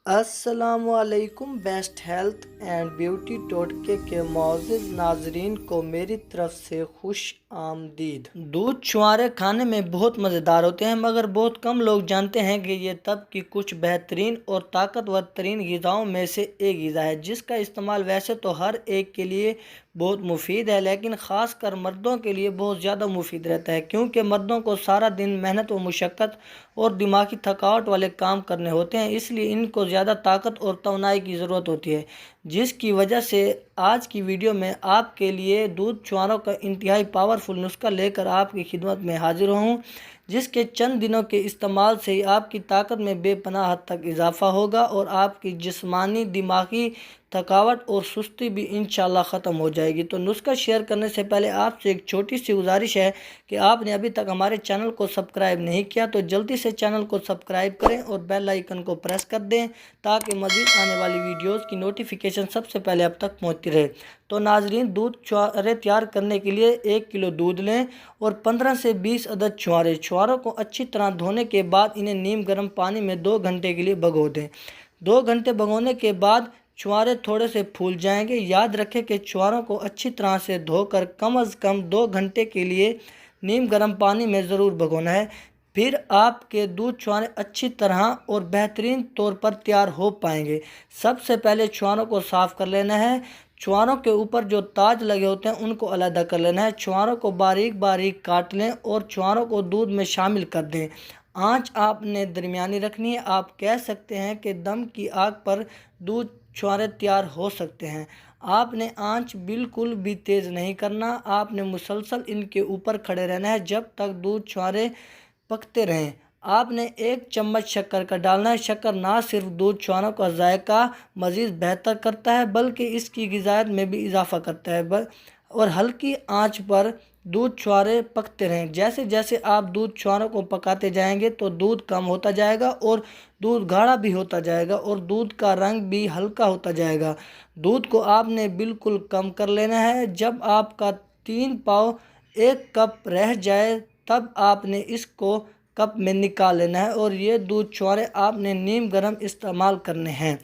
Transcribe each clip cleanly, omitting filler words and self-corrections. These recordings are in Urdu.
السلام علیکم۔ بیسٹ ہیلتھ اینڈ بیوٹی ٹوٹکے کے معزز ناظرین کو میری طرف سے خوش آمدید۔ دودھ چھوارے کھانے میں بہت مزیدار ہوتے ہیں، مگر بہت کم لوگ جانتے ہیں کہ یہ طب کی کچھ بہترین اور طاقتور ترین غذاؤں میں سے ایک غذا ہے، جس کا استعمال ویسے تو ہر ایک کے لیے بہت مفید ہے، لیکن خاص کر مردوں کے لیے بہت زیادہ مفید رہتا ہے، کیونکہ مردوں کو سارا دن محنت و مشقت اور دماغی تھکاوٹ والے کام کرنے ہوتے ہیں، اس لیے ان کو زیادہ طاقت اور توانائی کی ضرورت ہوتی ہے، جس کی وجہ سے آج کی ویڈیو میں آپ کے لیے دودھ چھواروں کا انتہائی پاورفل نسخہ لے کر آپ کی خدمت میں حاضر ہوں، جس کے چند دنوں کے استعمال سے ہی آپ کی طاقت میں بے پناہ حد تک اضافہ ہوگا اور آپ کی جسمانی، دماغی تھکاوٹ اور سستی بھی انشاءاللہ ختم ہو جائے گی۔ تو نسخہ شیئر کرنے سے پہلے آپ سے ایک چھوٹی سی گزارش ہے کہ آپ نے ابھی تک ہمارے چینل کو سبسکرائب نہیں کیا تو جلدی سے چینل کو سبسکرائب کریں اور بیل آئیکن کو پریس کر دیں تاکہ مزید آنے والی ویڈیوز کی نوٹیفیکیشن سب سے پہلے اب تک پہنچتی رہے۔ تو ناظرین، دودھ چھوارے تیار کرنے کے لیے 1 کلو دودھ لیں اور 15 سے 20 عدد چھواروں کو اچھی طرح دھونے کے بعد انہیں نیم گرم پانی میں 2 گھنٹے کے لیے بھگو دیں۔ 2 گھنٹے بھگونے کے بعد چھوارے تھوڑے سے پھول جائیں گے۔ یاد رکھیں کہ چھواروں کو اچھی طرح سے دھو کر کم از کم 2 گھنٹے کے لیے نیم گرم پانی میں ضرور بھگونا ہے، پھر آپ کے دودھ چھوارے اچھی طرح اور بہترین طور پر تیار ہو پائیں گے۔ سب سے پہلے چھواروں کو صاف کر لینا ہے۔ چھواروں کے اوپر جو تاج لگے ہوتے ہیں ان کو علیحدہ کر لینا ہے۔ چھواروں کو باریک باریک کاٹ لیں اور چھواروں کو دودھ میں شامل کر دیں۔ آنچ آپ نے درمیانی رکھنی ہے۔ آپ کہہ سکتے ہیں کہ دم کی آگ پر دودھ چھوارے تیار ہو سکتے ہیں۔ آپ نے آنچ بالکل بھی تیز نہیں کرنا، آپ نے مسلسل ان کے اوپر کھڑے رہنا ہے جب تک دودھ چھوارے پکتے رہیں۔ آپ نے 1 چمچ شکر کا ڈالنا ہے۔ شکر نہ صرف دودھ چھواروں کا ذائقہ مزید بہتر کرتا ہے بلکہ اس کی غذائیت میں بھی اضافہ کرتا ہے، اور ہلکی آنچ پر دودھ چھوارے پکتے رہیں۔ جیسے جیسے آپ دودھ چھواروں کو پکاتے جائیں گے تو دودھ کم ہوتا جائے گا اور دودھ گاڑھا بھی ہوتا جائے گا اور دودھ کا رنگ بھی ہلکا ہوتا جائے گا۔ دودھ کو آپ نے بالکل کم کر لینا ہے۔ جب آپ کا 3 پاؤ 1 کپ رہ جائے تب آپ نے اس کو کپ میں نکال لینا ہے اور یہ دودھ چھوارے آپ نے نیم گرم استعمال کرنے ہیں۔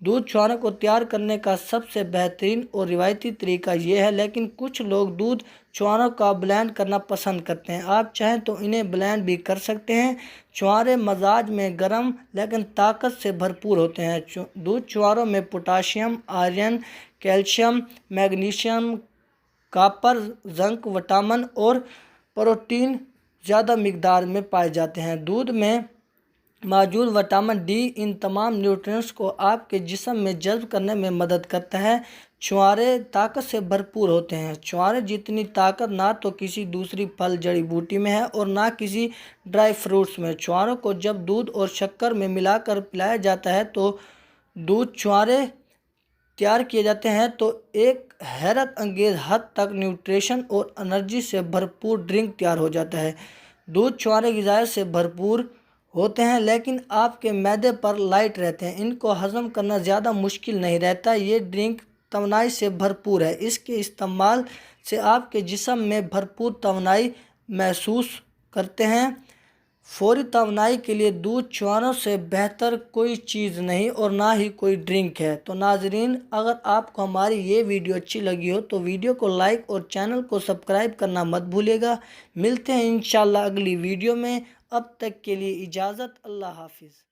دودھ چھواروں کو تیار کرنے کا سب سے بہترین اور روایتی طریقہ یہ ہے، لیکن کچھ لوگ دودھ چھواروں کا بلینڈ کرنا پسند کرتے ہیں۔ آپ چاہیں تو انہیں بلینڈ بھی کر سکتے ہیں۔ چھوارے مزاج میں گرم لیکن طاقت سے بھرپور ہوتے ہیں۔ دودھ چھواروں میں potassium, iron, calcium, magnesium, copper, zinc, vitamin اور پروٹین زیادہ مقدار میں پائے جاتے ہیں۔ دودھ میں موجود وٹامن ڈی ان تمام نیوٹرینٹس کو آپ کے جسم میں جذب کرنے میں مدد کرتا ہے۔ چھوارے طاقت سے بھرپور ہوتے ہیں۔ چھوارے جتنی طاقت نہ تو کسی دوسری پھل جڑی بوٹی میں ہے اور نہ کسی ڈرائی فروٹس میں۔ چھواروں کو جب دودھ اور شکر میں ملا کر پلایا جاتا ہے تو دودھ چھوارے تیار کیے جاتے ہیں تو ایک حیرت انگیز حد تک نیوٹریشن اور انرجی سے بھرپور ڈرنک تیار ہو جاتا ہے۔ دودھ چھوارے غذائیت سے بھرپور ہوتے ہیں لیکن آپ کے معدے پر لائٹ رہتے ہیں، ان کو ہضم کرنا زیادہ مشکل نہیں رہتا۔ یہ ڈرنک توانائی سے بھرپور ہے۔ اس کے استعمال سے آپ کے جسم میں بھرپور توانائی محسوس کرتے ہیں۔ فوری توانائی کے لیے دودھ چھواروں سے بہتر کوئی چیز نہیں اور نہ ہی کوئی ڈرنک ہے۔ تو ناظرین، اگر آپ کو ہماری یہ ویڈیو اچھی لگی ہو تو ویڈیو کو لائک اور چینل کو سبسکرائب کرنا مت بھولیے گا۔ ملتے ہیں انشاءاللہ اگلی ویڈیو میں، اب تک کے لیے اجازت، اللہ حافظ۔